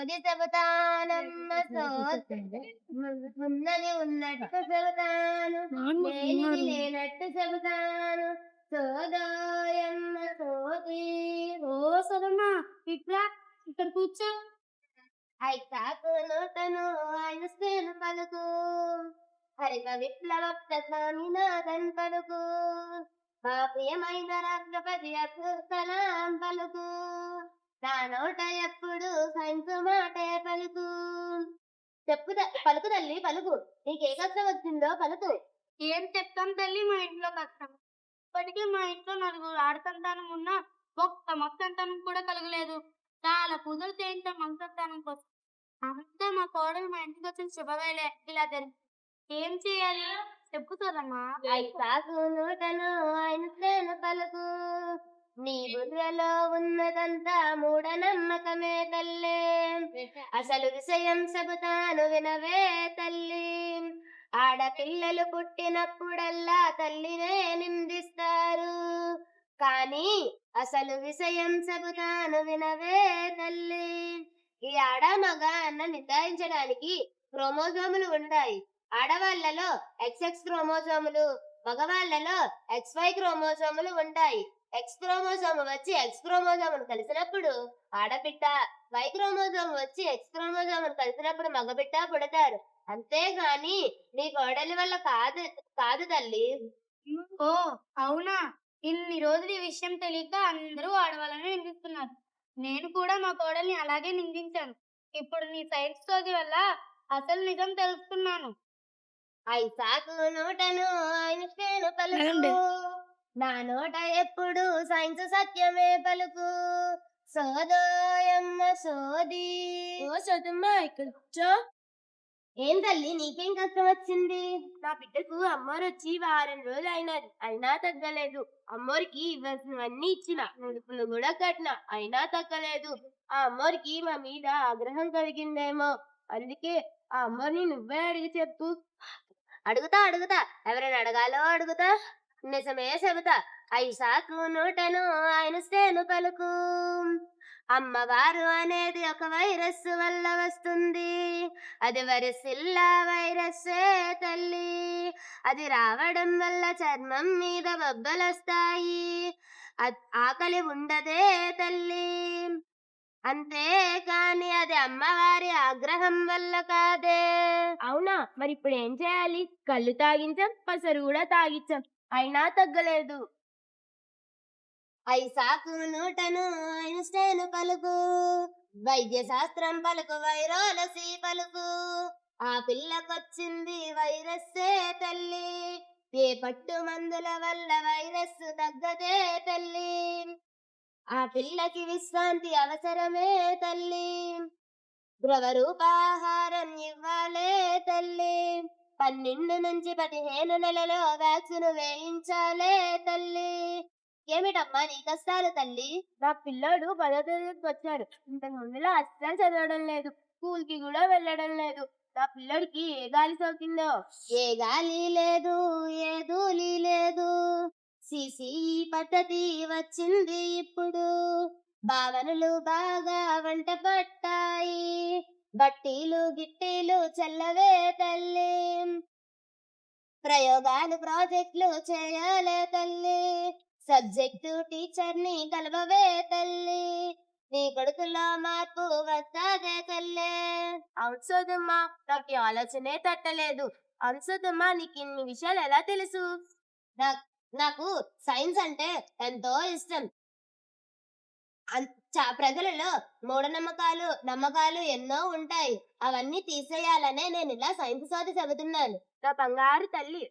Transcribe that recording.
సోది చెబుతానమ్మ ఉన్నది ఉన్నట్టు చెబుతాను, లేనిది లేనట్టు చెబుతాను. సోదోయమ్మ సోది. ఓ సోదమ్మా, ఇట్లా ఇక్కడ కూర్చో. ఐకాకు నూతను ఐన్స్టీన్ పలుకు, హరిత విప్లవ స్వామినాథన్ పలుకు, మా ప్రియమైన రాష్ట్రపతి అబ్దుల్ కలాం పలుకు. నా నోట ఎప్పుడు సైన్స్ మాటే పలుకు. పలుకు తల్లి పలుకు, నీకే కష్టం వచ్చిందో పలుకు. ఏం చెప్తాం తల్లి, మా ఇంట్లో కష్టం. ఇప్పటికీ మా ఇంట్లో 4 ఆడసంతానం ఉన్నా ఒక్క మగ సంతానం కూడా కలగలేదు. చాలా పూజలు చేయించాం మగ సంతానం కోసం. అంతా మా కోడలు మా ఇంటికి వచ్చిన శుభవేళ ఇలా జరిగింది. ఏం చేయాలి చెప్పుతారమ్మా. ఐకాకు నూతను ఐన్స్టీన్ పలుకు, నీ బుర్రలో ఉన్నదంతా మూఢనమ్మకమే తల్లి. అసలు విషయం చెబుతాను వినవే తల్లి. ఆడపిల్లలు పుట్టినప్పుడల్లా తల్లినే నిందిస్తారు, కానీ అసలు విషయం చెబుతాను వినవే తల్లి. ఈ ఆడ మగ అన్న నిర్ధారించడానికి క్రోమోజోములు ఉంటాయి. ఆడవాళ్లలో XX క్రోమోజోములు, మగవాళ్లలో XY క్రోమోజోములు ఉంటాయి. X క్రోమోజోము వచ్చి X క్రోమోజోమును కలిసినప్పుడు ఆడబిడ్డ, Y క్రోమోజోము వచ్చి X క్రోమోజోమును కలిసినప్పుడు మగబిడ్డ పుడతారు. అంతేగాని నీ కోడలి వల్ల కాదు తల్లి. ఓ అవునా, ఇన్ని రోజులు ఈ విషయం తెలియక అందరూ ఆడవాళ్ళని నిందిస్తున్నారు. నేను కూడా మా కోడల్ని అలాగే నిందించాను. ఇప్పుడు నీ సైన్స్ సోది వల్ల అసలు నిజం తెలుసుకున్నాను. ఐసాకు నోటను ఐన్స్టీన్ పలుకు, నా నోట ఎప్పుడు సైన్స్ సత్యమే పలుకు. సోదోయమ్మ సోది. ఓ సోదమ్మ ఇక్కడ కూర్చో. ఏం తల్లి నీకేం కష్టం వచ్చింది? నా బిడ్డకు అమ్మోరు వచ్చి వారం రోజులు అయినది, అయినా తగ్గలేదు. అమ్మోరికి ఇవ్వాల్సినవన్నీ ఇచ్చిన, ముడుపులు కూడా కట్టిన, అయినా తగ్గలేదు. ఆ అమ్మోరికి మా మీద ఆగ్రహం కలిగిందేమో, అందుకే ఆ అమ్మోరిని నువ్వే అడిగి చెప్పు. అడుగుతా ఎవరైనా అడగాలో అడుగుతా, నిజమే చెబుతా. ఐసాకు నూటను ఐన్స్టీన్ పలుకు, అమ్మవారు అనేది ఒక వైరస్ వల్ల వస్తుంది. అది వరిసిల్లా వైరస్సే తల్లి. అది రావడం వల్ల చర్మం మీద బొబ్బలొస్తాయి. ఆకలి ఉండదే తల్లి. అంతే కాని అది అమ్మవారి ఆగ్రహం వల్ల కాదే. అవునా, మరి ఇప్పుడు ఏం చేయాలి? కళ్ళు తాగించాం, పసరు కూడా తాగించాం, అయినా తగ్గలేదు. ఐసాకు నూటను ఐన్స్టీన్ పలుకు, వైద్య శాస్త్రం పలుకు వైరాలసీ పలుకు. ఆ పిల్లకొచ్చింది వైరస్సే తల్లి. ఏ పట్టు మందుల వల్ల వైరస్ తగ్గదే తల్లి. ఆ పిల్లకి విశ్రాంతి అవసరమే తల్లి. ద్రవ రూపాహారం ఇవ్వాలే తల్లి. 12 నుంచి 15 నెలలో వ్యాక్సిన్ వేయించాలే తల్లి. ఏమిటమ్మా నీ కష్టాలు తల్లి? నా పిల్లోడు 10వ తరగతికి వచ్చాడు. ఇంతకు ముందులో అస్సలు చదవడం లేదు, స్కూల్ కి కూడా వెళ్ళడం లేదు. నా పిల్లోడికి ఏ గాలి సోకిందో? ఏ గాలి లేదు, ఏ ధూళి లేదు. CCE పద్ధతి వచ్చింది ఇప్పుడు. భావనలు బాగా వంట పట్టాయి. బట్టీలు గిట్టీలు చల్లవే తల్లి. ప్రయోగాలు ప్రాజెక్టులు చేయాలే తల్లి. సబ్జెక్టు టీచర్ని కలవవే తల్లి. నీ కొడుకులో మార్పు వస్తాదే తల్లి. అవును సోదమ్మా, నాకు ఆలోచనే తట్టలేదు. అవును సోదమ్మా, నీకు ఇన్ని విషయాలు ఎలా తెలుసు? నాకు సైన్స్ అంటే ఎంతో ఇష్టం. ప్రజలలో మూఢనమ్మకాలు నమ్మకాలు ఎన్నో ఉంటాయి. అవన్నీ తీసేయాలనే నేను ఇలా సైన్స్ సోది చెబుతున్నాను. నా బంగారు తల్లి.